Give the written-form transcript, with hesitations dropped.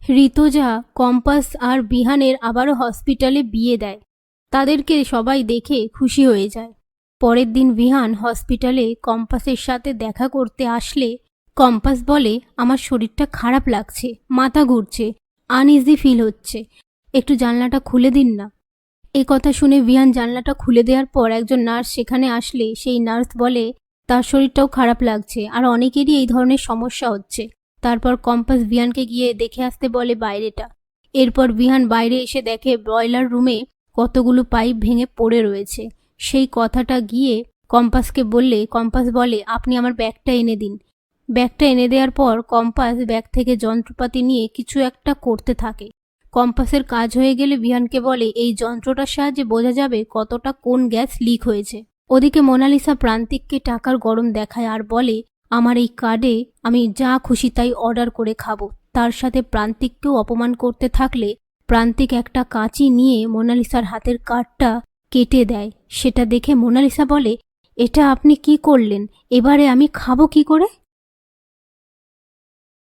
Rituja, compass আর বিহানের আবারও হসপিটালে বিয়ে দেয়। তাদেরকে সবাই দেখে খুশি হয়ে যায়। পরের দিন বিহান হসপিটালে কম্পাসের সাথে দেখা করতে আসলে কম্পাস বলে, আমার শরীরটা খারাপ লাগছে, মাথা ঘুরছে, আনইজি ফিল হচ্ছে, একটু জানলাটা খুলে দিন না। এ কথা শুনে বিহান জানলাটা খুলে দেওয়ার পর একজন নার্স সেখানে আসলে সেই নার্স বলে তার শরীরটাও খারাপ লাগছে আর অনেকেরই এই ধরনের সমস্যা হচ্ছে। তারপর কম্পাস বিহানকে গিয়ে দেখে আসতে বলে বাইরেটা। এরপর বিহান বাইরে এসে দেখে ব্রয়লার রুমে কতগুলো পাইপ ভেঙে পড়ে রয়েছে। সেই কথাটা গিয়ে কম্পাসকে বললে কম্পাস বলে, আপনি আমার ব্যাগটা এনে দিন। ব্যাগটা এনে দেওয়ার পর কম্পাস ব্যাগ থেকে যন্ত্রপাতি নিয়ে কিছু একটা করতে থাকে। কম্পাসের কাজ হয়ে গেলে বিহানকে বলে এই যন্ত্রটার সাহায্যে বোঝা যাবে কতটা কোন গ্যাস লিক হয়েছে। ওদিকে মোনালিসা প্রান্তিককে টাকার গরম দেখায় আর বলে, আমার এই কার্ডে আমি যা খুশি তাই অর্ডার করে খাবো। তার সাথে প্রান্তিককেও অপমান করতে থাকলে প্রান্তিক একটা কাঁচি নিয়ে মোনালিসার হাতের কার্ডটা কেটে দেয়। সেটা দেখে মোনালিসা বলে, এটা আপনি কি করলেন? এবারে আমি খাবো কি করে?